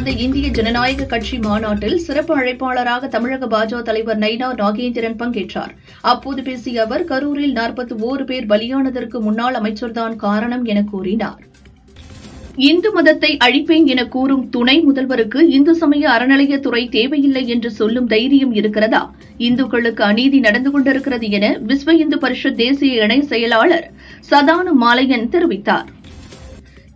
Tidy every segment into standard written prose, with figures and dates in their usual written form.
நடந்த இந்திய ஜனநாயக கட்சி மாநாட்டில் சிறப்பு அழைப்பாளராக தமிழக பாஜக தலைவர் நயினா நாகேந்திரன் பங்கேற்றார். அப்போது பேசிய அவர், கரூரில் 41 பேர் பலியானதற்கு முன்னாள் அமைச்சர்தான் காரணம் என கூறினார். இந்து மதத்தை அழிப்பேன் என கூறும் துணை முதல்வருக்கு இந்து சமய அறநிலையத்துறை தேவையில்லை என்று சொல்லும் தைரியம் இருக்கிறதா? இந்துக்களுக்கு அநீதி நடந்து கொண்டிருக்கிறது என விஸ்வ இந்து பரிஷத் தேசிய இணை செயலாளர் சதானு மாலையன் தெரிவித்தார்.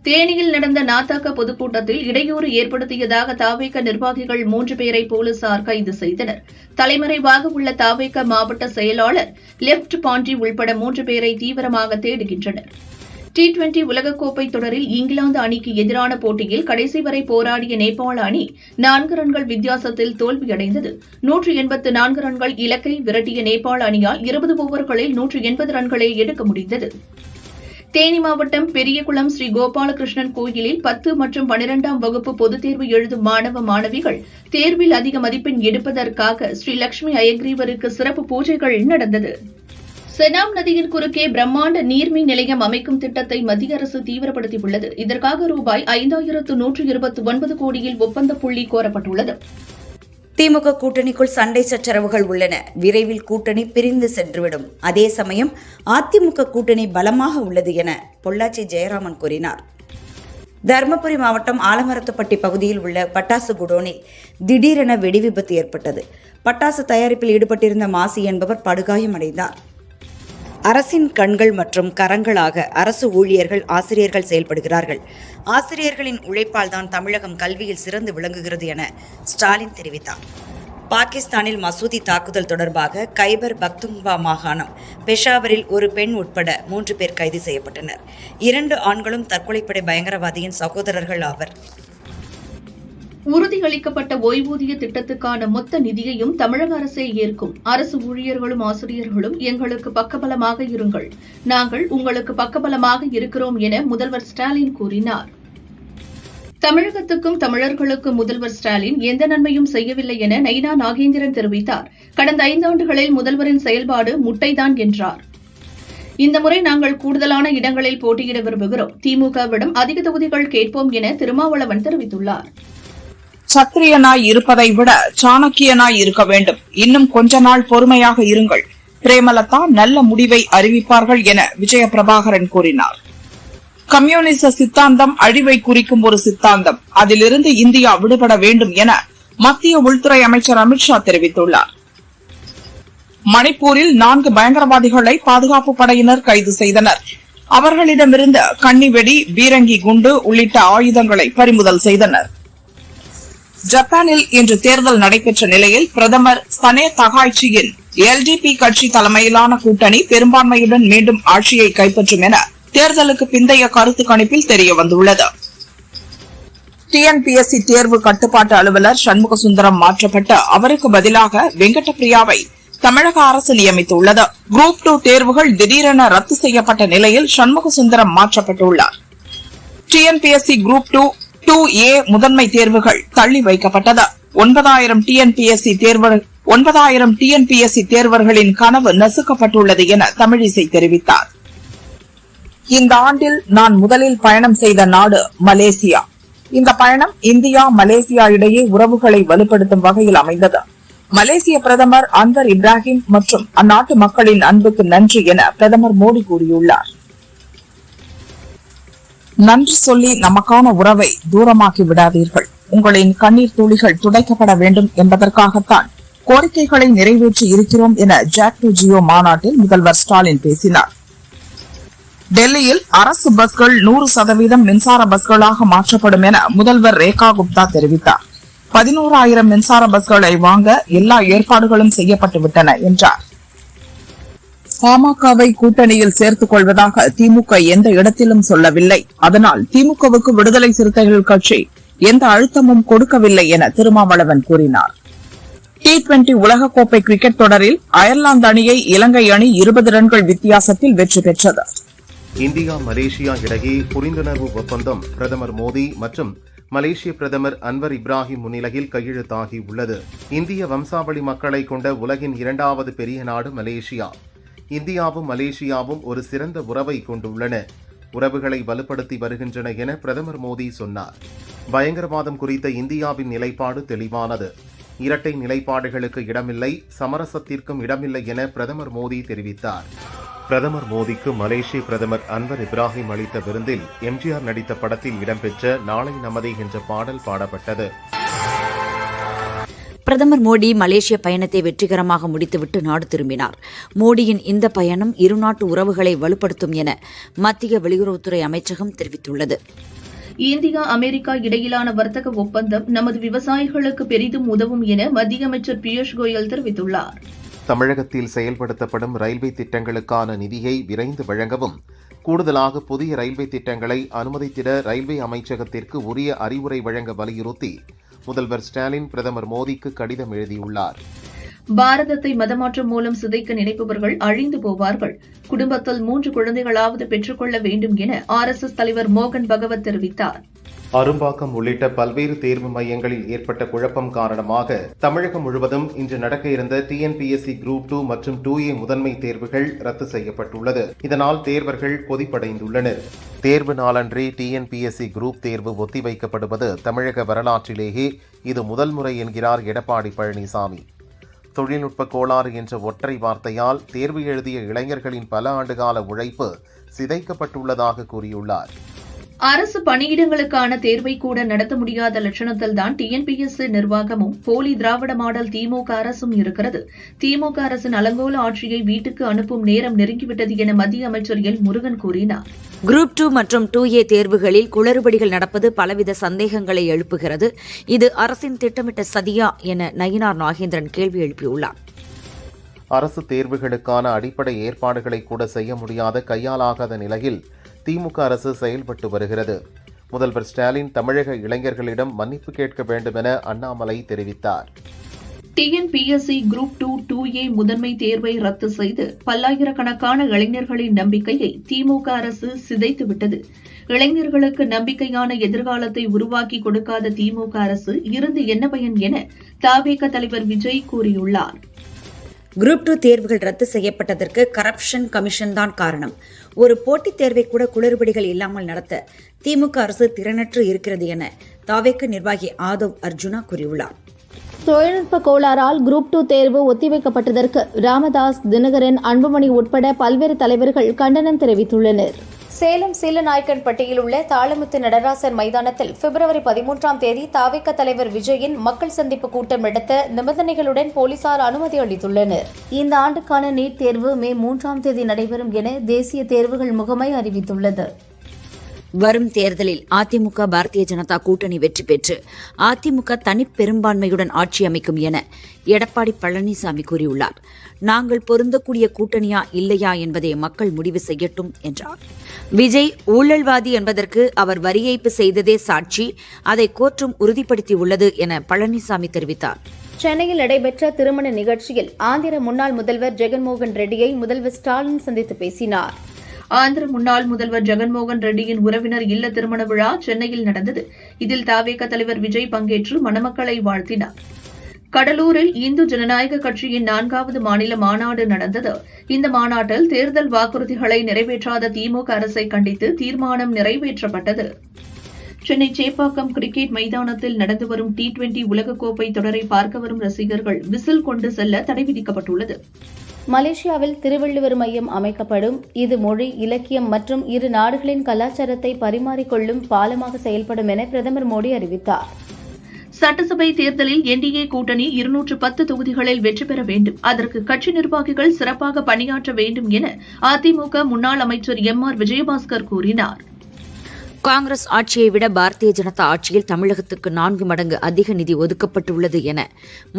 தேனியில் நடந்த நாதக பொதுக்கூட்டத்தில் இடையூறு ஏற்படுத்தியதாக தாவேக நிர்வாகிகள் 3 பேரை போலீசார் கைது செய்தனர். தலைமறைவாக உள்ள தாவேக மாவட்ட செயலாளர் லெப்ட் பாண்டி உள்பட 3 பேரை தீவிரமாக தேடுகின்றனர். T20 உலகக்கோப்பை தொடரில் இங்கிலாந்து அணிக்கு எதிரான போட்டியில் கடைசி வரை போராடிய நேபாள அணி 4 ரன்கள் வித்தியாசத்தில் தோல்வியடைந்தது. 184 ரன்கள் இலக்கை விரட்டிய நேபாள அணியால் 20 ஓவர்களில் 180 ரன்களே எடுக்க முடிந்தது. தேனி மாவட்டம் பெரியகுளம் ஸ்ரீ கோபாலகிருஷ்ணன் கோயிலில் 10 மற்றும் 12ஆம் வகுப்பு பொதுத் தேர்வு எழுதும் மாணவ மாணவிகள் தேர்வில் அதிக மதிப்பெண் எடுப்பதற்காக ஸ்ரீ லட்சுமி அயக்ரீவருக்கு சிறப்பு பூஜைகள் நடந்தது. செனாப் நதியின் குறுக்கே பிரம்மாண்ட நீர்மின் நிலையம் அமைக்கும் திட்டத்தை மத்திய அரசு தீவிரப்படுத்தியுள்ளது. இதற்காக ரூபாய் 5129 கோடியில் ஒப்பந்த புள்ளி கோரப்பட்டுள்ளது. திமுக கூட்டணிக்குள் சண்டை சச்சரவுகள் உள்ளன. விரைவில் கூட்டணி பிரிந்து சென்றுவிடும். அதே சமயம் அதிமுக கூட்டணி பலமாக உள்ளது என பொள்ளாச்சி ஜெயராமன் கூறினார். தருமபுரி மாவட்டம் ஆலமரத்துப்பட்டி பகுதியில் உள்ள பட்டாசு குடோனில் திடீரென வெடிவிபத்து ஏற்பட்டது. பட்டாசு தயாரிப்பில் ஈடுபட்டிருந்த மாசி என்பவர் படுகாயமடைந்தார். அரசின் கண்கள் மற்றும் கரங்களாக அரசு ஊழியர்கள், ஆசிரியர்கள் செயல்படுகிறார்கள். ஆசிரியர்களின் உழைப்பால் தான் தமிழகம் கல்வியில் சிறந்து விளங்குகிறது என ஸ்டாலின் தெரிவித்தார். பாகிஸ்தானில் மசூதி தாக்குதல் தொடர்பாக கைபர் பக்துன்வா மாகாணம் பெஷாவரில் ஒரு பெண் உட்பட 3 பேர் கைது செய்யப்பட்டனர். 2 ஆண்களும் தற்கொலைப்படை பயங்கரவாதியின் சகோதரர்கள் ஆவர். உறுதியளிக்கப்பட்ட ஓய்வூதிய திட்டத்துக்கான மொத்த நிதியையும் தமிழக அரசே ஏற்கும். அரசு ஊழியர்களும் ஆசிரியர்களும் எங்களுக்கு பக்கபலமாக இருங்கள், நாங்கள் உங்களுக்கு பக்கபலமாக இருக்கிறோம் என முதல்வர் ஸ்டாலின் கூறினார். தமிழகத்துக்கும் தமிழர்களுக்கும் முதல்வர் ஸ்டாலின் எந்த நன்மையும் செய்யவில்லை என நயினா நாகேந்திரன் தெரிவித்தார். கடந்த 5 ஆண்டுகளில் முதல்வரின் செயல்பாடு முட்டைதான் என்றார். இந்த முறை நாங்கள் கூடுதலான இடங்களில் போட்டியிட விரும்புகிறோம். திமுகவிடம் அதிக தொகுதிகள் கேட்போம் என திருமாவளவன் தெரிவித்துள்ளார். சத்திரியனாய் இருப்பதை விட சாணக்கியனாய் இருக்க வேண்டும். இன்னும் கொஞ்ச நாள் பொறுமையாக இருங்கள். பிரேமலதா நல்ல முடிவை அறிவிப்பார்கள் என விஜயபிரபாகரன் கூறினார். கம்யூனிச சித்தாந்தம் அழிவை குறிக்கும் ஒரு சித்தாந்தம். அதிலிருந்து இந்தியா விடுபட வேண்டும் என மத்திய உள்துறை அமைச்சர் அமித்ஷா தெரிவித்துள்ளார். மணிப்பூரில் 4 பயங்கரவாதிகளை பாதுகாப்பு படையினர் கைது செய்தனர். அவர்களிடமிருந்து கன்னிவெடி, பீரங்கி குண்டு உள்ளிட்ட ஆயுதங்களை பறிமுதல் செய்தனர். ஜப்பானில் இன்று தேர்தல் நடைபெற்ற நிலையில் பிரதமர் சனே தகாய்ச்சியின் LDP கட்சி தலைமையிலான கூட்டணி பெரும்பான்மையுடன் மீண்டும் ஆட்சியை கைப்பற்றும் என தேர்தலுக்கு பிந்தைய கருத்து கணிப்பில் தெரியவந்துள்ளது. TNPSC தேர்வு கட்டுப்பாட்டு அலுவலர் சண்முகசுந்தரம் மாற்றப்பட்டு அவருக்கு பதிலாக வெங்கடபிரியாவை தமிழக அரசு நியமித்துள்ளது. குரூப் 2 தேர்வுகள் திடீரென ரத்து செய்யப்பட்ட நிலையில் சண்முகசுந்தரம் மாற்றப்பட்டுள்ளார். TNPSC குரூப் 2A முதன்மை தேர்வுகள் தள்ளி வைக்கப்பட்டது. 9000 TNPSC தேர்வர்களின் கனவு நசுக்கப்பட்டுள்ளது என தமிழிசை தெரிவித்தார். இந்த ஆண்டில் நான் முதலில் பயணம் செய்த நாடு மலேசியா. இந்த பயணம் இந்தியா, மலேசியா இடையே உறவுகளை வலுப்படுத்தும் வகையில் அமைந்தது. மலேசிய பிரதமர் அன்வர் இப்ராஹிம் மற்றும் அந்நாட்டு மக்களின் அன்புக்கு நன்றி என பிரதமர் மோடி கூறியுள்ளார். நன்றி சொல்லி நமக்கான உறவை தூரமாக்கி விடாதீர்கள். உங்களின் கண்ணீர் துளிகள் துடைக்கப்பட வேண்டும் என்பதற்காகத்தான் கோரிக்கைகளை நிறைவேற்றி இருக்கிறோம் என ஜாக் டு ஜியோ மாநாட்டில் முதல்வர் ஸ்டாலின் பேசினார். டெல்லியில் அரசு பஸ்கள் 100% மின்சார பஸ்களாக மாற்றப்படும் என முதல்வர் ரேகா குப்தா தெரிவித்தார். 11,000 மின்சார பஸ்களை வாங்க எல்லா ஏற்பாடுகளும் செய்யப்பட்டு விட்டன என்றார். பாமகவை கூட்டணியில் சேர்த்துக் கொள்வதாக திமுக எந்த இடத்திலும் சொல்லவில்லை. அதனால் திமுகவுக்கு விடுதலை சிறுத்தைகள் கட்சி எந்த அழுத்தமும் கொடுக்கவில்லை என திருமாவளவன் கூறினார். T20 உலகக்கோப்பை கிரிக்கெட் தொடரில் அயர்லாந்து அணியை இலங்கை அணி 20 ரன்கள் வித்தியாசத்தில் வெற்றி பெற்றது. இந்தியா மலேசியா இடையே புரிந்துணர்வு ஒப்பந்தம் பிரதமர் மோடி மற்றும் மலேசிய பிரதமர் அன்வர் இப்ராஹிம் முன்னிலையில் கையெழுத்தாகி உள்ளது. இந்திய வம்சாவளி மக்களை கொண்ட உலகின் 2வது பெரிய நாடு மலேசியா. இந்தியாவும் மலேசியாவும் ஒரு சிறந்த உறவை கொண்டுள்ளன. உறவுகளை வலுப்படுத்தி வருகின்றன என பிரதமர் மோடி சொன்னார். பயங்கரவாதம் குறித்த இந்தியாவின் நிலைப்பாடு தெளிவானது. இரட்டை நிலைப்பாடுகளுக்கு இடமில்லை, சமரசத்திற்கும் இடமில்லை என பிரதமர் மோடி தெரிவித்தார். பிரதமர் மோடிக்கு மலேசிய பிரதமர் அன்வர் இப்ராஹிம் அளித்த விருந்தில் எம்ஜிஆர் நடித்த படத்தில் இடம்பெற்ற நாளை நமதே என்ற பாடல் பாடப்பட்டது. பிரதமர் மோடி மலேசிய பயணத்தை வெற்றிகரமாக முடித்துவிட்டு நாடு திரும்பினார். மோடியின் இந்த பயணம் இருநாட்டு உறவுகளை வலுப்படுத்தும் என மத்திய வெளியுறவுத்துறை அமைச்சகம் தெரிவித்துள்ளது. இந்தியா அமெரிக்கா இடையிலான வர்த்தக ஒப்பந்தம் நமது விவசாயிகளுக்கு பெரிதும் உதவும் என மத்திய அமைச்சர் பியூஷ் கோயல் தெரிவித்துள்ளார். தமிழகத்தில் செயல்படுத்தப்படும் ரயில்வே திட்டங்களுக்கான நிதியை விரைந்து வழங்கவும், கூடுதலாக புதிய ரயில்வே திட்டங்களை அனுமதித்திட ரயில்வே அமைச்சகத்திற்கு உரிய அறிவுரை வழங்க வலியுறுத்தி முதல்வர் ஸ்டாலின் பிரதமர் மோடிக்கு கடிதம் எழுதியுள்ளார். பாரதத்தை மதமாற்றம் மூலம் சிதைக்க நினைப்பவர்கள் அழிந்து போவார்கள். குடும்பத்தில் 3 குழந்தைகளாவது பெற்றுக்கொள்ள வேண்டும் என RSS தலைவர் மோகன் பகவத் தெரிவித்தார். அரும்பாக்கம் உள்ளிட்ட பல்வேறு தேர்வு மையங்களில் ஏற்பட்ட குழப்பம் காரணமாக தமிழகம் முழுவதும் இன்று நடக்க இருந்த TNPSC குரூப் 2 மற்றும் 2A முதன்மை தேர்வுகள் ரத்து செய்யப்பட்டுள்ளது. இதனால் தேர்வர்கள் கொதிப்படைந்துள்ளனர். தேர்வு நாளன்றே TNPSC குரூப் தேர்வு ஒத்திவைக்கப்படுவது தமிழக வரலாற்றிலேயே இது முதல் முறை என்கிறார் எடப்பாடி பழனிசாமி. தொழில்நுட்ப கோளாறு என்ற ஒற்றை வார்த்தையால் தேர்வு எழுதிய இளைஞர்களின் பல ஆண்டுகால உழைப்பு சிதைக்கப்பட்டுள்ளதாக கூறியுள்ளார். அரசு பணியிடங்களுக்கான தேர்வை கூட நடத்த முடியாத லட்சணத்தில்தான் TNPSC நிர்வாகமும் போலி திராவிட மாடல் திமுக அரசும் இருக்கிறது. திமுக அரசின் அலங்கோல ஆட்சியை வீட்டுக்கு அனுப்பும் நேரம் நெருங்கிவிட்டது என மத்திய அமைச்சர் எல் முருகன் கூறினார். குரூப் 2 மற்றும் 2A தேர்வுகளில் குளறுபடிகள் நடப்பது பலவித சந்தேகங்களை எழுப்புகிறது. இது அரசின் திட்டமிட்ட சதியா என நயினார் நாகேந்திரன் கேள்வி எழுப்பியுள்ளார். அரசு தேர்வுகளுக்கான அடிப்படை ஏற்பாடுகளை கூட செய்ய முடியாத கையாலாகாத நிலையில் திமுக அரசு செயல்பட்டு வருகிறது. முதல்வர் ஸ்டாலின் தமிழக இளைஞர்களிடம் மன்னிப்பு கேட்க வேண்டும் என அண்ணாமலை தெரிவித்தார். TNPSC குரூப் 2, 2A முதன்மை தேர்வை ரத்து செய்து பல்லாயிரக்கணக்கான இளைஞர்களின் நம்பிக்கையை திமுக அரசு சிதைத்துவிட்டது. இளைஞர்களுக்கு நம்பிக்கையான எதிர்காலத்தை உருவாக்கி கொடுக்காத திமுக அரசு இருந்து என்ன பயன் என தவேக தலைவர் விஜய் கூறியுள்ளார். குரூப் 2 தேர்வுகள் ரத்து செய்யப்பட்டதற்கு கரப்ஷன் கமிஷன் தான் காரணம். ஒரு போட்டித் தேர்வை கூட குளறுபடிகள் இல்லாமல் நடத்த திமுக அரசு திறனற்று இருக்கிறது என தவேக நிர்வாகி ஆதவ் அர்ஜுனா கூறியுள்ளார். தொழில்நுட்ப கோளாறால் குரூப் 2 தேர்வு ஒத்திவைக்கப்பட்டதற்கு ராமதாஸ், தினகரன், அன்புமணி உட்பட பல்வேறு தலைவர்கள் கண்டனம் தெரிவித்துள்ளனர். சேலம் சீலநாயக்கன்பட்டியில் உள்ள தாளமுத்து நடராசர் மைதானத்தில் பிப்ரவரி 13ஆம் தேதி தவேக தலைவர் விஜயின் மக்கள் சந்திப்பு கூட்டம் நடத்த நிபந்தனைகளுடன் போலீசார் அனுமதி அளித்துள்ளனர். இந்த ஆண்டுக்கான நீட் தேர்வு மே 3ஆம் தேதி நடைபெறும் என தேசிய தேர்வுகள் முகமை அறிவித்துள்ளது. வரும் தேர்தலில் அதிமுக பாரதிய ஜனதா கூட்டணி வெற்றி பெற்று அதிமுக தனிப்பெரும்பான்மையுடன் ஆட்சி அமைக்கும் என எடப்பாடி பழனிசாமி கூறியுள்ளார். நாங்கள் பொருந்தக்கூடிய கூட்டணியா இல்லையா என்பதை மக்கள் முடிவு செய்யட்டும் என்றார். விஜய் ஊழல்வாதி என்பதற்கு அவர் வரி ஏய்ப்பு செய்ததே சாட்சி, அதை கோர்ட்டும் உறுதிப்படுத்தியுள்ளது என பழனிசாமி தெரிவித்தார். சென்னையில் நடைபெற்ற திருமண நிகழ்ச்சியில் ஆந்திர முன்னாள் முதல்வர் ஜெகன்மோகன் ரெட்டியை முதல்வர் ஸ்டாலின் சந்தித்து பேசினார். ஆந்திர முன்னாள் முதல்வர் ஜெகன்மோகன் ரெட்டியின் உறவினர் இல்ல திருமண விழா சென்னையில் நடந்தது. இதில் தவேக தலைவர் விஜய் பங்கேற்று மணமக்களை வாழ்த்தினார். கடலூரில் இந்து ஜனநாயக கட்சியின் 4வது மாநில மாநாடு நடந்தது. இந்த மாநாட்டில் தேர்தல் வாக்குறுதிகளை நிறைவேற்றாத திமுக அரசை கண்டித்து தீர்மானம் நிறைவேற்றப்பட்டது. சென்னை சேப்பாக்கம் கிரிக்கெட் மைதானத்தில் நடந்து வரும் T20 உலகக்கோப்பை தொடரை பார்க்க வரும் ரசிகர்கள் விசில் கொண்டு செல்ல தடை விதிக்கப்பட்டுள்ளது. மலேசியாவில் திருவள்ளுவர் மையம் அமைக்கப்படும். இது மொழி, இலக்கியம் மற்றும் இரு நாடுகளின் கலாச்சாரத்தை பரிமாறிக்கொள்ளும் பாலமாக செயல்படும் என பிரதமர் மோடி அறிவித்தார். சட்டசபை தேர்தலில் NDA கூட்டணி 210 தொகுதிகளில் வெற்றி பெற வேண்டும். அதற்கு கட்சி நிர்வாகிகள் சிறப்பாக பணியாற்ற வேண்டும் என அதிமுக முன்னாள் அமைச்சர் MR விஜயபாஸ்கர் கூறினார். காங்கிரஸ் ஆட்சியை விட பாரதிய ஜனதா ஆட்சியில் தமிழகத்துக்கு 4 மடங்கு அதிக நிதி ஒதுக்கப்பட்டுள்ளது என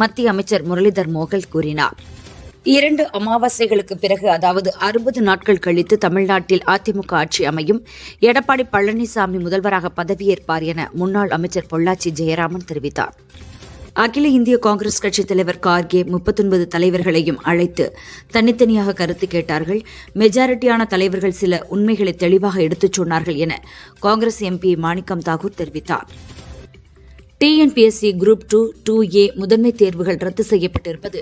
மத்திய அமைச்சர் முரளிதர் மோகல் கூறினார். 2 அமாவாசைகளுக்கு பிறகு, அதாவது 60 நாட்கள் கழித்து தமிழ்நாட்டில் அதிமுக ஆட்சி அமையும். எடப்பாடி பழனிசாமி முதல்வராக பதவியேற்பார் என முன்னாள் அமைச்சர் பொள்ளாச்சி ஜெயராமன் தெரிவித்தார். அகில இந்திய காங்கிரஸ் கட்சித் தலைவர் கார்கே 39 தலைவர்களையும் அழைத்து தனித்தனியாக கருத்து கேட்டார்கள். மெஜாரிட்டியான தலைவர்கள் சில உண்மைகளை தெளிவாக எடுத்துச் சொன்னார்கள் என காங்கிரஸ் MP மாணிக்கம் தாகூர் தெரிவித்தார். டிஎன்பிஎஸ்சி குரூப் 2, 2A முதன்மை தேர்வுகள் ரத்து செய்யப்பட்டிருப்பது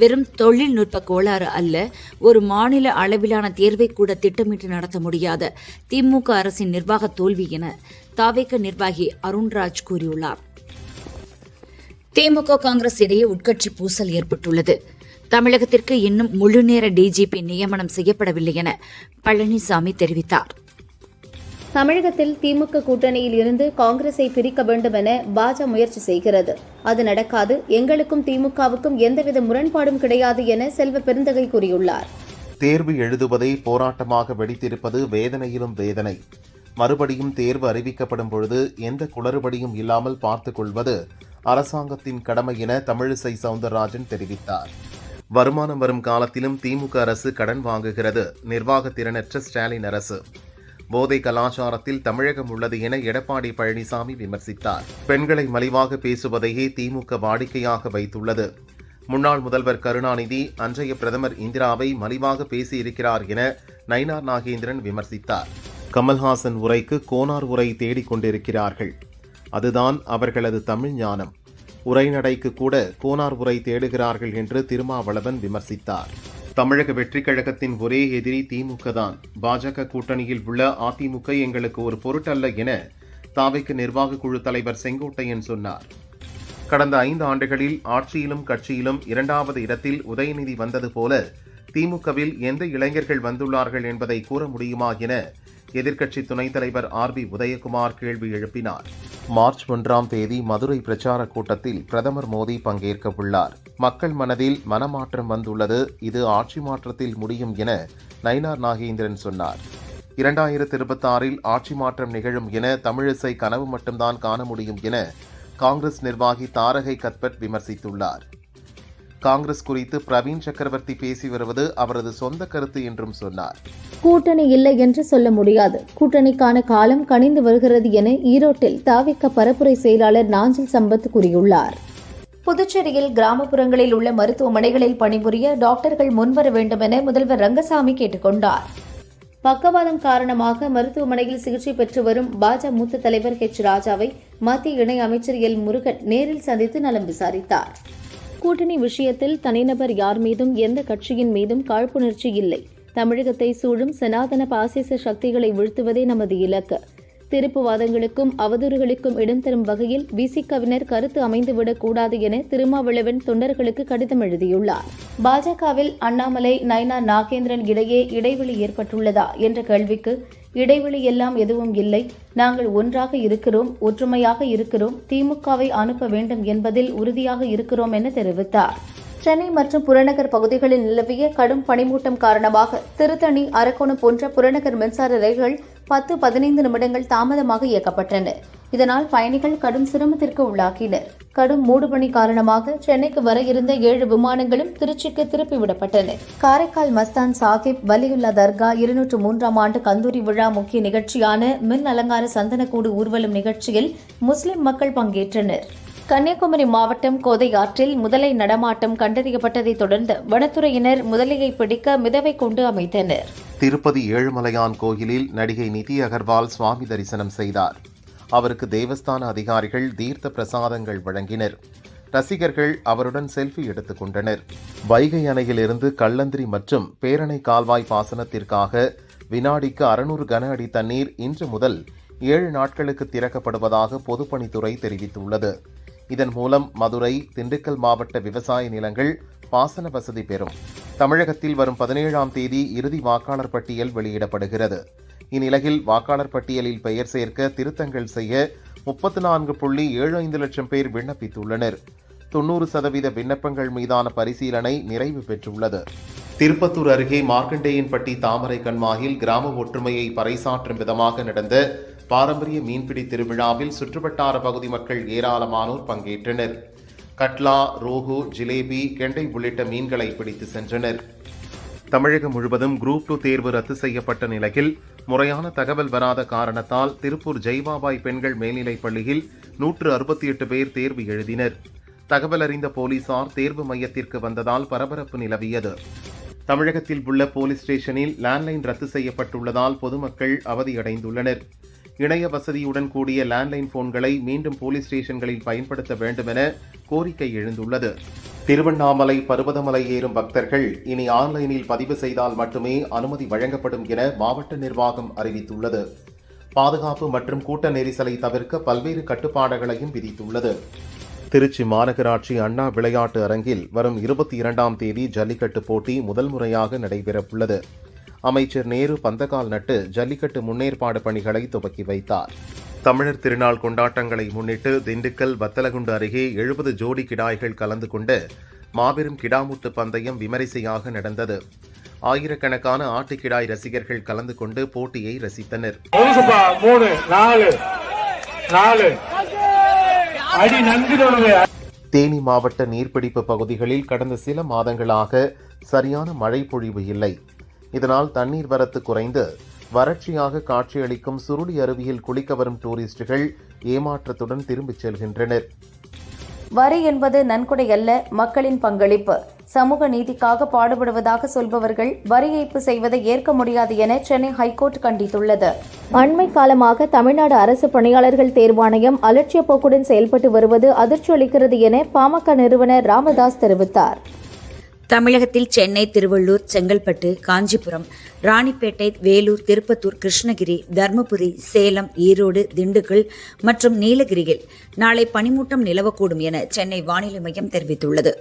வெறும் தொழில்நுட்ப கோளாறு அல்ல, ஒரு மாநில அளவிலான தேர்வை கூட திட்டமிட்டு நடத்த முடியாத திமுக அரசின் நிர்வாக தோல்வி என தாவேக நிர்வாகி அருண்ராஜ் கூறியுள்ளார். திமுக காங்கிரஸ் இடையே உட்கட்சி பூசல் ஏற்பட்டுள்ளது. தமிழகத்திற்கு இன்னும் முழுநேர டிஜிபி நியமனம் செய்யப்படவில்லை என பழனிசாமி தெரிவித்தார். தமிழகத்தில் திமுக கூட்டணியில் இருந்து காங்கிரஸை பிரிக்க வேண்டும் என பாஜக முயற்சி செய்கிறது. அது நடக்காது. எங்களுக்கும் திமுகவுக்கும் எந்தவித முரண்பாடும் கிடையாது என செல்வ பெருந்தகை கூறியுள்ளார். தேர்வு எழுதுவதை போராட்டமாக வெடித்திருப்பது வேதனையிலும் வேதனை. மறுபடியும் தேர்வு அறிவிக்கப்படும் பொழுது எந்த குளறுபடியும் இல்லாமல் பார்த்துக் கொள்வது அரசாங்கத்தின் கடமை என தமிழிசை சவுந்தரராஜன் தெரிவித்தார். வருமானம் வரும் காலத்திலும் திமுக அரசு கடன் வாங்குகிறது. நிர்வாக திறனற்ற ஸ்டாலின் அரசு. போதை கலாச்சாரத்தில் தமிழகம் உள்ளது என எடப்பாடி பழனிசாமி விமர்சித்தார். பெண்களை மலிவாக பேசுவதையே திமுக வாடிக்கையாக வைத்துள்ளது. முன்னாள் முதல்வர் கருணாநிதி அன்றைய பிரதமர் இந்திராவை மலிவாக பேசியிருக்கிறார் என நயினார் நாகேந்திரன் விமர்சித்தார். கமல்ஹாசன் உரைக்கு கோனார் உரை தேடிக் கொண்டிருக்கிறார்கள். அதுதான் அவர்களது தமிழ் ஞானம். உரைநடைக்கு கூட கோனார் உரை தேடுகிறார்கள் என்று திருமாவளவன் விமர்சித்தார். தமிழக வெற்றிக் கழகத்தின் ஒரே எதிரி திமுக தான். பாஜக கூட்டணியில் உள்ள அதிமுக எங்களுக்கு ஒரு பொருட்டல்ல என தாவேக நிர்வாக குழு தலைவர் செங்கோட்டையன் சொன்னார். கடந்த 5 ஆண்டுகளில் ஆட்சியிலும் கட்சியிலும் 2வது இடத்தில் உதயநிதி வந்தது போல திமுகவில் எந்த இளைஞர்கள் வந்துள்ளார்கள் என்பதை கூற முடியுமா என எதிர்க்கட்சி துணைத் தலைவர் RB உதயகுமார் கேள்வி எழுப்பினார். மார்ச் 1ஆம் தேதி மதுரை பிரச்சார கூட்டத்தில் பிரதமர் மோடி பங்கேற்க உள்ளார். மக்கள் மனதில் மனமாற்றம் வந்துள்ளது. இது ஆட்சி மாற்றத்தில் முடியும் என நயினார் நாகேந்திரன் சொன்னார். 2026இல் ஆட்சி மாற்றம் நிகழும் என தமிழிசை கனவு மட்டும்தான் காண முடியும் என காங்கிரஸ் நிர்வாகி தாரகை கத்பட் விமர்சித்துள்ளார். காங்கிரஸ் குறித்து பிரவீன் சக்கரவர்த்தி பேசி வருவது அவரது சொந்த கருத்து என்றும் சொன்னார். கூட்டணி இல்லை என்று சொல்ல முடியாது. கூட்டணிக்கான காலம் கனிந்து வருகிறது என ஈரோட்டில் தாவேக பரப்புரை செயலாளர் நாஞ்சில் சம்பத் கூறியுள்ளார். புதுச்சேரியில் கிராமப்புறங்களில் உள்ள மருத்துவமனைகளில் பணிபுரிய டாக்டர்கள் முன்வர வேண்டும் என முதல்வர் ரங்கசாமி கேட்டுக் கொண்டார். பக்கவாதம் காரணமாக மருத்துவமனையில் சிகிச்சை பெற்று வரும் பாஜக மூத்த தலைவர் H. ராஜாவை மத்திய இணை அமைச்சர் L. முருகன் நேரில் சந்தித்து நலம் விசாரித்தார். கூட்டணி விஷயத்தில் தனிநபர் யார் மீதும் எந்த கட்சியின் மீதும் காழ்ப்புணர்ச்சி இல்லை. தமிழகத்தை சூழும் சனாதன பாசிச சக்திகளை வீழ்த்துவதே நமது இலக்கு. திருப்புவாதங்களுக்கும் அவதூறுகளுக்கும் இடம் தரும் வகையில் விசிகவினர் கருத்து அமைந்துவிடக் கூடாது என திருமாவளவன் தொண்டர்களுக்கு கடிதம் எழுதியுள்ளார். பாஜகவில் அண்ணாமலை, நயினார் நாகேந்திரன் இடையே இடைவெளி ஏற்பட்டுள்ளதா என்ற கேள்விக்கு இடைவெளி எல்லாம் எதுவும் இல்லை, நாங்கள் ஒன்றாக இருக்கிறோம், ஒற்றுமையாக இருக்கிறோம், திமுகவை அனுப்ப வேண்டும் என்பதில் உறுதியாக இருக்கிறோம் என தெரிவித்தார். சென்னை மற்றும் புறநகர் பகுதிகளில் நிலவிய கடும் பனிமூட்டம் காரணமாக திருத்தணி, அரக்கோணம் போன்ற புறநகர் மின்சார ரயில்கள் 10-15 நிமிடங்கள் தாமதமாக இயக்கப்பட்டன. இதனால் பயணிகள் கடும் சிரமத்திற்கு உள்ளாகினர். கடும் மூடுபனி காரணமாக சென்னைக்கு வர இருந்த 7 விமானங்களும் திருச்சிக்கு திருப்பிவிடப்பட்டன. காரைக்கால் மஸ்தான் சாஹிப் வலியுல்லா தர்கா 203ஆம் ஆண்டு கந்தூரி விழா முக்கிய நிகழ்ச்சியான மின் அலங்கார சந்தனக்கூடு ஊர்வலம் நிகழ்ச்சியில் முஸ்லிம் மக்கள் பங்கேற்றனர். கன்னியாகுமரி மாவட்டம் கோதை ஆற்றில் முதலை நடமாட்டம் கண்டறியப்பட்டதைத் தொடர்ந்து வனத்துறையினர் முதலையை பிடிக்க மிதவை கொண்டு அமைத்தனர். திருப்பதி ஏழுமலையான் கோயிலில் நடிகை நிதி அகர்வால் சுவாமி தரிசனம் செய்தார். அவருக்கு தேவஸ்தான அதிகாரிகள் தீர்த்த பிரசாதங்கள் வழங்கினர். ரசிகர்கள் அவருடன் செல்ஃபி எடுத்துக் கொண்டனர். வைகை அணையிலிருந்து கள்ளந்திரி மற்றும் பேரணை கால்வாய் பாசனத்திற்காக வினாடிக்கு 600 கன அடி தண்ணீர் இன்று முதல் 7 நாட்களுக்கு திறக்கப்படுவதாக பொதுப்பணித்துறை தெரிவித்துள்ளது. இதன் மூலம் மதுரை, திண்டுக்கல் மாவட்ட விவசாய நிலங்கள் பாசன வசதி பெறும். தமிழகத்தில் வரும் 17ஆம் தேதி இறுதி வாக்காளர் பட்டியல் வெளியிடப்படுகிறது. இந்நிலையில் வாக்காளர் பட்டியலில் பெயர் சேர்க்க திருத்தங்கள் செய்ய 34.75 லட்சம் பேர் விண்ணப்பித்துள்ளனர். 90% விண்ணப்பங்கள் மீதான பரிசீலனை நிறைவு பெற்றுள்ளது. திருப்பத்தூர் அருகே மார்க்கண்டேயன்பட்டி தாமரை கண்மாயில் கிராம ஒற்றுமையை பறைசாற்றும் விதமாக நடந்த பாரம்பரிய மீன்பிடி திருவிழாவில் சுற்றுவட்டார பகுதி மக்கள் ஏராளமானோர் பங்கேற்றனர். கட்லா, ரோகு, ஜிலேபி, கெண்டை உள்ளிட்ட மீன்களை பிடித்து சென்றனர். தமிழகம் முழுவதும் குரூப் 2 தேர்வு ரத்து செய்யப்பட்ட நிலையில் முறையான தகவல் வராத காரணத்தால் திருப்பூர் ஜெய்பாபாய் பெண்கள் மேல்நிலைப் பள்ளியில் 168 பேர் தேர்வு எழுதினர். தகவல் அறிந்த போலீசார் தேர்வு மையத்திற்கு வந்ததால் பரபரப்பு நிலவியது. தமிழகத்தில் உள்ள போலீஸ் ஸ்டேஷனில் லேண்ட்லைன் ரத்து செய்யப்பட்டுள்ளதால் பொதுமக்கள் அவதியடைந்துள்ளனர். இணைய வசதியுடன் கூடிய லேண்ட்லைன் போன்களை மீண்டும் போலீஸ் ஸ்டேஷன்களில் பயன்படுத்த வேண்டும் என கோரிக்கை எழுந்துள்ளது. திருவண்ணாமலை பர்வதமலை ஏறும் பக்தர்கள் இனி ஆன்லைனில் பதிவு செய்தால் மட்டுமே அனுமதி வழங்கப்படும் என மாவட்ட நிர்வாகம் அறிவித்துள்ளது. பாதுகாப்பு மற்றும் கூட்ட நெரிசலை தவிர்க்க பல்வேறு கட்டுப்பாடுகளையும் விதித்துள்ளது. திருச்சி மாநகராட்சி அண்ணா விளையாட்டு அரங்கில் வரும் 22ஆம் தேதி ஜல்லிக்கட்டு போட்டி முதல் முறையாக நடைபெறவுள்ளது. அமைச்சர் நேரு பந்தக்கால் நட்டு ஜல்லிக்கட்டு முன்னேற்பாடு பணிகளை துவக்கி வைத்தார். தமிழர் திருநாள் கொண்டாட்டங்களை முன்னிட்டு திண்டுக்கல் வத்தலகுண்டு அருகே 70 ஜோடி கிடாய்கள் கலந்து கொண்டு மாபெரும் கிடாமுட்டு பந்தயம் விமரிசையாக நடந்தது. ஆயிரக்கணக்கான ஆட்டுக்கிடாய் ரசிகர்கள் கலந்து கொண்டு போட்டியை ரசித்தனர். தேனி மாவட்ட நீர்பிடிப்பு பகுதிகளில் கடந்த சில மாதங்களாக சரியான மழை பொழிவு இல்லை. இதனால் தண்ணீர் வரத்து குறைந்து வறட்சியாக காட்சியளிக்கும் சுருளி அருவியில் குளிக்க வரும் டூரிஸ்டுகள் ஏமாற்றத்துடன் திரும்பிச் செல்கின்றனர். வரி என்பது நன்கொடை அல்ல, மக்களின் பங்களிப்பு. சமூக நீதிக்காக பாடுபடுவதாக சொல்பவர்கள் வரி ஏய்ப்பு செய்வதை ஏற்க முடியாது என சென்னை ஹைகோர்ட் கண்டித்துள்ளது. அண்மை காலமாக தமிழ்நாடு அரசு பணியாளர்கள் தேர்வாணையம் அலட்சிய போக்குடன் செயல்பட்டு வருவது அதிர்ச்சி அளிக்கிறது என பாமக நிறுவனர் ராமதாஸ் தெரிவித்தார். தமிழகத்தில் சென்னை, திருவள்ளூர், செங்கல்பட்டு, காஞ்சிபுரம், ராணிப்பேட்டை, வேலூர், திருப்பத்தூர், கிருஷ்ணகிரி, தருமபுரி, சேலம், ஈரோடு, திண்டுக்கல் மற்றும் நீலகிரியில் நாளை பனிமூட்டம் நிலவக்கூடும் என சென்னை வானிலை மையம் தெரிவித்துள்ளது.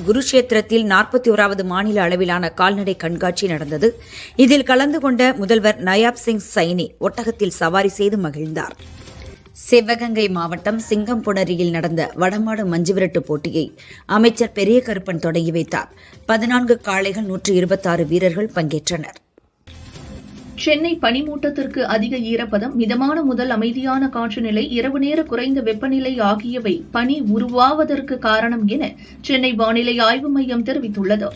குருஷேத்திரத்தில் 41வது மாநில அளவிலான கால்நடை கண்காட்சி நடந்தது. இதில் கலந்து கொண்ட முதல்வர் நயாப் சிங் சைனி ஒட்டகத்தில் சவாரி செய்து மகிழ்ந்தார். சிவகங்கை மாவட்டம் சிங்கம்புணரியில் நடந்த வடமாடு மஞ்சுவிரட்டு போட்டியை அமைச்சர் பெரிய கருப்பன் தொடங்கி வைத்தார். 14 காளைகள், 126 வீரர்கள் பங்கேற்றனர். சென்னை பனிமூட்டத்திற்கு அதிக ஈரப்பதம், மிதமான முதல் அமைதியான காற்று நிலை, இரவு நேர குறைந்த வெப்பநிலை ஆகியவை பனி உருவாவதற்கு காரணம் என சென்னை வானிலை ஆய்வு மையம் தெரிவித்துள்ளது.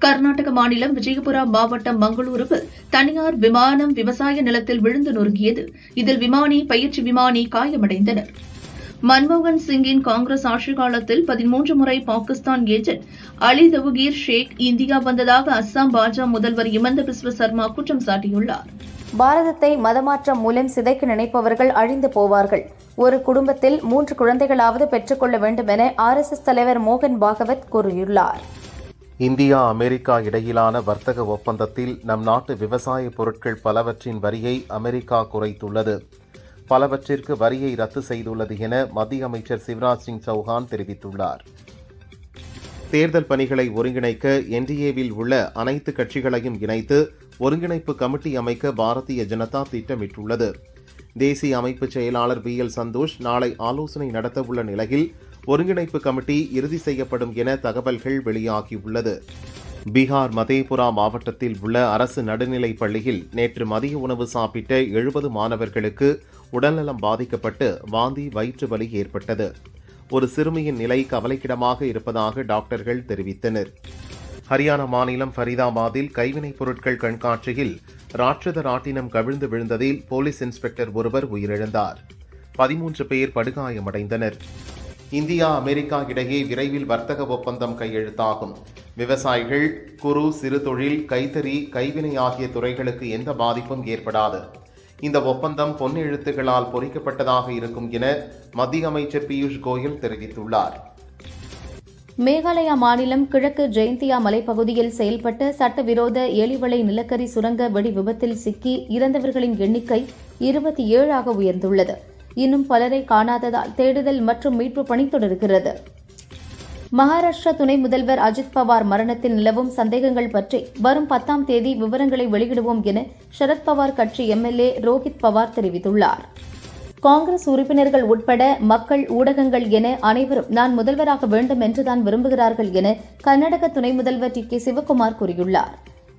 கர்நாடக மாநிலம் விஜயபுரா மாவட்டம் மங்களூருவில் தனியார் விமானம் விவசாய நிலத்தில் விழுந்து நொறுங்கியது. இதில் விமானி, பயிற்சி விமானி காயமடைந்தனர். மன்மோகன் சிங்கின் காங்கிரஸ் ஆட்சிக் காலத்தில் 13 முறை பாகிஸ்தான் ஏஜென்ட் அலி தவுகீர் ஷேக் இந்தியா வந்ததாக அஸ்ஸாம் பாஜக முதல்வர் இமந்த பிஸ்வ சர்மா குற்றம் சாட்டியுள்ளார். பாரதத்தை மதமாற்றம் மூலம் சிதைக்க நினைப்பவர்கள் அழிந்து போவார்கள். ஒரு குடும்பத்தில் 3 குழந்தைகளாவது பெற்றுக்கொள்ள வேண்டும் என RSS தலைவர் மோகன் பாகவத் கூறியுள்ளார். இந்தியா அமெரிக்கா இடையிலான வர்த்தக ஒப்பந்தத்தில் நம் நாட்டு விவசாய பொருட்கள் பலவற்றின் வரியை அமெரிக்கா குறைத்துள்ளது. பலவற்றிற்கு வரியை ரத்து செய்துள்ளது என மத்திய அமைச்சர் சிவராஜ் சிங் சௌஹான் தெரிவித்துள்ளார். தேர்தல் பணிகளை ஒருங்கிணைக்க NDA-வில் உள்ள அனைத்து கட்சிகளையும் இணைத்து ஒருங்கிணைப்பு கமிட்டி அமைக்க பாரதிய ஜனதா திட்டமிட்டுள்ளது. தேசிய அமைப்பு செயலாளர் BL சந்தோஷ் நாளை ஆலோசனை நடத்தவுள்ள நிலையில் ஒருங்கிணைப்பு கமிட்டி இறுதி செய்யப்படும் என தகவல்கள் வெளியாகியுள்ளது. பீகார் மதேபுரா மாவட்டத்தில் உள்ள அரசு நடுநிலைப் பள்ளியில் நேற்று மதிய உணவு சாப்பிட்ட 70 மாணவர்களுக்கு உடல்நலம் பாதிக்கப்பட்டு வாந்தி, வயிற்று வலி ஏற்பட்டது. ஒரு சிறுமியின் நிலை கவலைக்கிடமாக இருப்பதாக டாக்டர்கள் தெரிவித்தனர். ஹரியானா மாநிலம் ஃபரிதாபாத்தில் கைவினைப் பொருட்கள் கண்காட்சியில் ராட்சத ராட்டினம் கவிழ்ந்து விழுந்ததில் போலீஸ் இன்ஸ்பெக்டர் ஒருவர் உயிரிழந்தார். 13 பேர் படுகாயமடைந்தனர். இந்தியா அமெரிக்கா இடையே விரைவில் வர்த்தக ஒப்பந்தம் கையெழுத்தாகும். விவசாயிகள், குறு சிறு தொழில், கைத்தறி, கைவினை ஆகிய துறைகளுக்கு எந்த பாதிப்பும் ஏற்படாது. இந்த ஒப்பந்தம் பொன்னெழுத்துகளால் பொறிக்கப்பட்டதாக இருக்கும் என மத்திய அமைச்சர் பியூஷ் கோயல் தெரிவித்துள்ளார். மேகாலயா மாநிலம் கிழக்கு ஜெயந்தியா மலைப்பகுதியில் செயல்பட்ட சட்டவிரோத எலிவளை நிலக்கரி சுரங்க வெடி விபத்தில் சிக்கி இறந்தவர்களின் எண்ணிக்கை 27 உயர்ந்துள்ளது. இன்னும் பலரை காணாததால் தேடுதல் மற்றும் மீட்பு பணி தொடர்கிறது. மகாராஷ்டிரா துணை முதல்வர் அஜித் பவார் மரணத்தில் நிலவும் சந்தேகங்கள் பற்றி வரும் 10ஆம் தேதி விவரங்களை வெளியிடுவோம் என சரத்பவார் கட்சி MLA ரோஹித் பவார் தெரிவித்துள்ளார். காங்கிரஸ் உறுப்பினர்கள் உட்பட மக்கள், ஊடகங்கள் என அனைவரும் நான் முதல்வராக வேண்டும் என்றுதான் விரும்புகிறார்கள் என கர்நாடக துணை முதல்வர் TK சிவக்குமார் கூறியுள்ளார்.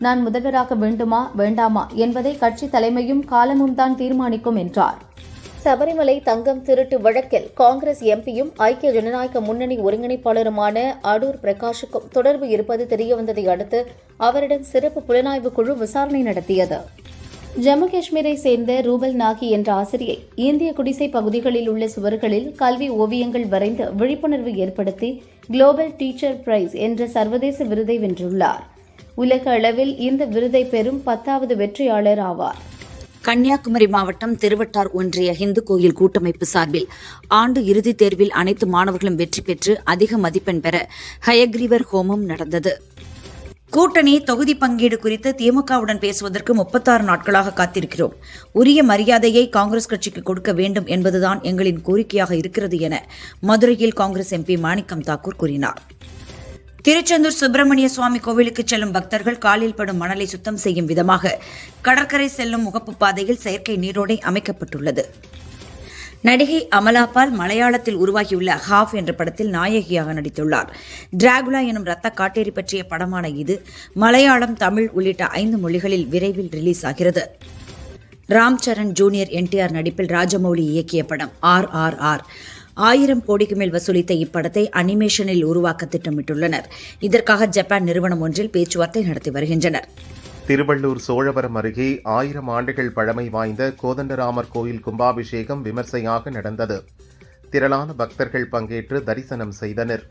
நான் முதல்வராக வேண்டுமா வேண்டாமா என்பதை கட்சி தலைமையும் காலமும் தான் தீர்மானிக்கும் என்றார். சபரிமலை தங்கம் திருட்டு வழக்கில் காங்கிரஸ் MPயும் ஐக்கிய ஜனநாயக முன்னணி ஒருங்கிணைப்பாளருமான அடூர் பிரகாஷுக்கும் தொடர்பு இருப்பது தெரியவந்ததை அடுத்து அவரிடம் சிறப்பு புலனாய்வு குழு விசாரணை நடத்தியது. ஜம்மு காஷ்மீரை சேர்ந்த ரூபல் நாகி என்ற ஆசிரியை இந்திய குடிசை பகுதிகளில் உள்ள சுவர்களில் கல்வி ஓவியங்கள் வரைந்து விழிப்புணர்வு ஏற்படுத்தி குளோபல் டீச்சர் பிரைஸ் என்ற சர்வதேச விருதை வென்றுள்ளார். உலக அளவில் இந்த விருதை பெறும் 10வது வெற்றியாளர் ஆவார். கன்னியாகுமரி மாவட்டம் திருவட்டார் ஒன்றிய இந்து கோயில் கூட்டமைப்பு சார்பில் ஆண்டு இறுதித் தேர்வில் அனைத்து மாணவர்களும் வெற்றி பெற்று அதிக மதிப்பெண் பெற ஹயக்ரீவர் ஹோமம் நடந்தது. கூட்டணி தொகுதி பங்கீடு குறித்து திமுகவுடன் பேசுவதற்கு 36 நாட்களாக காத்திருக்கிறோம். உரிய மரியாதையை காங்கிரஸ் கட்சிக்கு கொடுக்க வேண்டும் என்பதுதான் எங்களின் கோரிக்கையாக இருக்கிறது என மதுரையில் காங்கிரஸ் எம்பி மாணிக்கம் தாக்கூர் கூறினார். திருச்செந்தூர் சுப்பிரமணிய சுவாமி கோவிலுக்கு செல்லும் பக்தர்கள் காலில் படும் மணலை சுத்தம் செய்யும் விதமாக கடற்கரை செல்லும் முகப்பு பாதையில் செயற்கை நீரோடை அமைக்கப்பட்டுள்ளது. நடிகை அமலா பால் மலையாளத்தில் உருவாகியுள்ள ஹாஃப் என்ற படத்தில் நாயகியாக நடித்துள்ளார். டிராகுலா எனும் ரத்த காட்டேரி பற்றிய படமான இது மலையாளம், தமிழ் உள்ளிட்ட 5 மொழிகளில் விரைவில் ரிலீஸ் ஆகிறது. ராம் சரண் ஜூனியர் என்டிஆர் நடிப்பில் ராஜமௌலி இயக்கிய படம் RRR 1000 கோடிக்கு மேல் வசூலித்த இப்படத்தை அனிமேஷனில் உருவாக்க திட்டமிட்டுள்ளனர். இதற்காக ஜப்பான் நிறுவனம் ஒன்றில் பேச்சுவார்த்தை நடத்தி வருகின்றனர். திருவள்ளூர் சோழவரம் அருகே 1000 ஆண்டுகள் பழமை வாய்ந்த கோதண்டராமர் கோயில் கும்பாபிஷேகம் விமர்சையாக நடந்தது. திரளான பக்தர்கள் பங்கேற்று தரிசனம் செய்தனர்.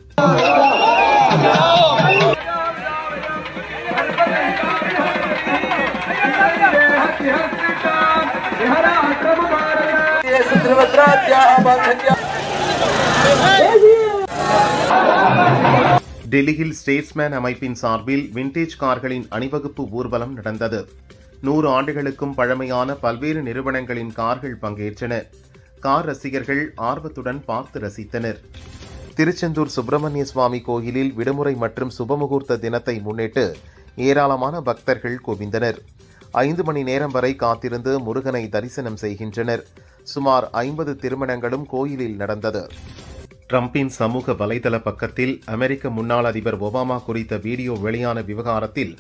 டெல்லியில் ஸ்டேட்ஸ்மேன் அமைப்பின் சார்பில் விண்டேஜ் கார்களின் அணிவகுப்பு ஊர்வலம் நடந்தது. 100 ஆண்டுகளுக்கும் பழமையான பல்வேறு நிறுவனங்களின் கார்கள் பங்கேற்றன. கார் ரசிகர்கள் ஆர்வத்துடன் பார்த்து ரசித்தனர். திருச்செந்தூர் சுப்பிரமணிய சுவாமி கோயிலில் விடுமுறை மற்றும் சுபமுகூர்த்த தினத்தை முன்னிட்டு ஏராளமான பக்தர்கள் குவிந்தனர். 5 மணி நேரம் வரை காத்திருந்து முருகனை தரிசனம் செய்கின்றனர். சுமார் 50 திருமணங்களும் கோயிலில் நடந்தது. ட்ரம்பின் சமூக வலைதள பக்கத்தில் அமெரிக்க முன்னாள் அதிபர் ஒபாமா குறித்த வீடியோ வெளியான விவகாரத்தில்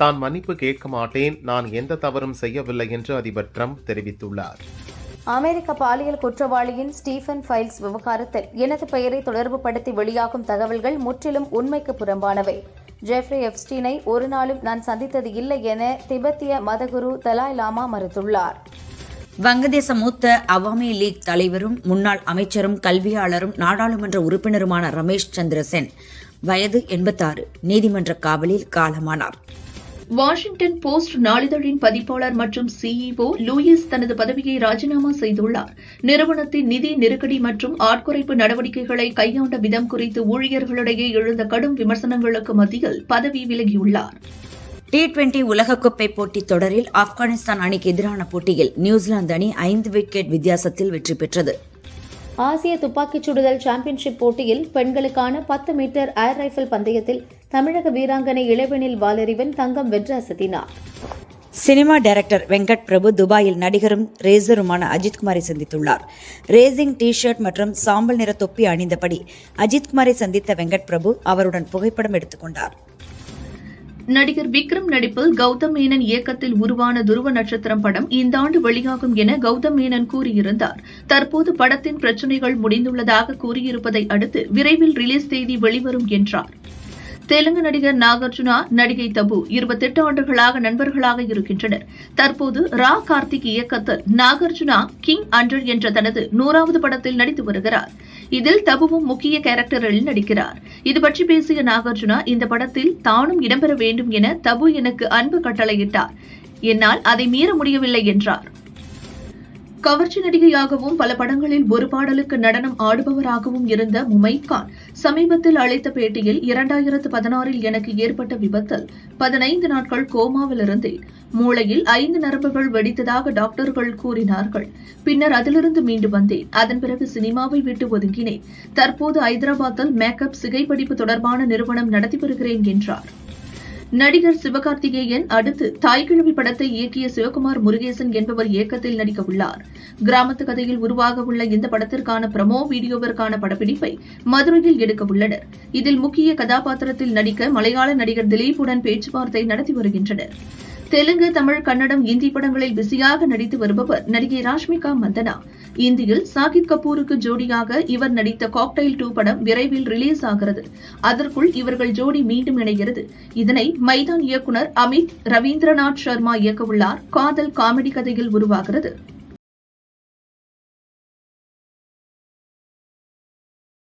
தான் மன்னிப்பு கேட்க மாட்டேன், நான் எந்த தவறும் செய்யவில்லை என்று அதிபர் ட்ரம்ப் தெரிவித்துள்ளார். அமெரிக்க பாலியல் குற்றவாளியின் ஸ்டீஃபன் ஃபைல்ஸ் விவகாரத்தில் எனது பெயரை தொடர்புபடுத்தி வெளியாகும் தகவல்கள் முற்றிலும் உண்மைக்கு புறம்பானவை. ஜெஃப்ரி எப்ஸ்டீனை ஒரு நாளும் நான் சந்தித்தது இல்லை என திபெத்திய மதகுரு தலாய் லாமா மறுத்துள்ளார். வங்கதேச மூத்த அவாமி லீக் தலைவரும் முன்னாள் அமைச்சரும் கல்வியாளரும் நாடாளுமன்ற உறுப்பினருமான ரமேஷ் சந்திர சென் வயது 86 நீதிமன்ற காவலில் காலமானார். வாஷிங்டன் போஸ்ட் நாளிதழின் பதிப்பாளர் மற்றும் CEO லூயிஸ் தனது பதவியை ராஜினாமா செய்துள்ளார். நிறுவனத்தின் நிதி நெருக்கடி மற்றும் ஆட்குறைப்பு நடவடிக்கைகளை கையாண்ட விதம் குறித்து ஊழியர்களிடையே எழுந்த கடும் விமர்சனங்களுக்கு மத்தியில் பதவி விலகியுள்ளார். T20 உலகக்கோப்பை போட்டித் தொடரில் ஆப்கானிஸ்தான் அணிக்கு எதிரான போட்டியில் நியூசிலாந்து அணி 5 விக்கெட் வித்தியாசத்தில் வெற்றி பெற்றது. ஆசிய துப்பாக்கிச் சுடுதல் சாம்பியன்ஷிப் போட்டியில் பெண்களுக்கான 10 மீட்டர் ஏர் ரைபிள் பந்தயத்தில் தமிழக வீராங்கனை இளவேனில் வாலறிவன் தங்கம் வென்று அசத்தினார். சினிமா டைரக்டர் வெங்கட் பிரபு துபாயில் நடிகரும் ரேசருமான அஜித்குமாரை சந்தித்துள்ளார். ரேசிங் டி-ஷர்ட் மற்றும் சாம்பல் நிற தொப்பி அணிந்தபடி அஜித்குமாரை சந்தித்த வெங்கட் பிரபு அவருடன் புகைப்படம் எடுத்துக்கொண்டார். நடிகர் விக்ரம் நடிப்பில் கௌதம் மேனன் இயக்கத்தில் உருவான துருவ நட்சத்திரம் படம் இந்த ஆண்டு வெளியாகும் என கௌதம் மேனன் கூறியிருந்தார். தற்போது படத்தின் பிரச்சினைகள் முடிந்துள்ளதாக கூறியிருப்பதை அடுத்து விரைவில் ரிலீஸ் தேதி வெளிவரும் என்றார். தெலுங்கு நடிகர் நாகார்ஜுனா, நடிகை தபு 28 ஆண்டுகளாக நண்பர்களாக இருக்கின்றனர். தற்போது ரா கார்த்திக் இயக்கத்தில் நாகார்ஜுனா கிங் 100 என்ற தனது 100வது படத்தில் நடித்து வருகிறார். இதில் தபுவும் முக்கிய கேரக்டரில் நடிக்கிறார். இதுபற்றி பேசிய நாகார்ஜுனா, இந்த படத்தில் தானும் இடம்பெற வேண்டும் என தபு எனக்கு அன்பு கட்டளையிட்டார். என்னால் அதை மீற முடியவில்லை என்றார். கவர்ச்சி நடிகையாகவும் பல படங்களில் ஒரு பாடலுக்கு நடனம் ஆடுபவராகவும் இருந்த முமைத் கான் சமீபத்தில் அளித்த பேட்டியில் 2016இல் எனக்கு ஏற்பட்ட விபத்தில் 15 நாட்கள் கோமாவில் இருந்தேன். மூளையில் 5 நரம்புகள் வெடித்ததாக டாக்டர்கள் கூறினார்கள். பின்னர் அதிலிருந்து மீண்டு வந்தேன். அதன் பிறகு சினிமாவை விட்டு ஒதுங்கினேன். தற்போது ஐதராபாத்தில் மேக்கப் சிகைப்படிப்பு தொடர்பான நிறுவனம் நடத்தி வருகிறேன் என்றார். நடிகர் சிவகார்த்திகேயன் அடுத்து தாய்க்கிழவி படத்தை இயக்கிய சிவகுமார் முருகேசன் என்பவர் இயக்கத்தில் நடிக்க உள்ளார். கிராமத்து கதையில் உருவாக உள்ள இந்த படத்திற்கான பிரமோ வீடியோவிற்கான படப்பிடிப்பை மதுரையில் எடுக்க உள்ளனர். இதில் முக்கிய கதாபாத்திரத்தில் நடிக்க மலையாள நடிகர் திலீப்புடன் பேச்சுவார்த்தை நடத்தி வருகின்றனர். தெலுங்கு, தமிழ், கன்னடம், இந்தி படங்களில் பிஸியாக நடித்து வருபவர் நடிகை ராஷ்மிகா மந்தனா. இந்தியில் சாகித் கபூருக்கு ஜோடியாக இவர் நடித்த காக்டைல் 2 படம் விரைவில் ரிலீஸ் ஆகிறது. அதற்குள் இவர்கள் ஜோடி மீண்டும் இணைகிறது. இதனை மைதான் இயக்குனர் அமித் ரவீந்திரநாத் சர்மா இயக்கவுள்ளார். காதல் காமெடி கதையில் உருவாகிறது.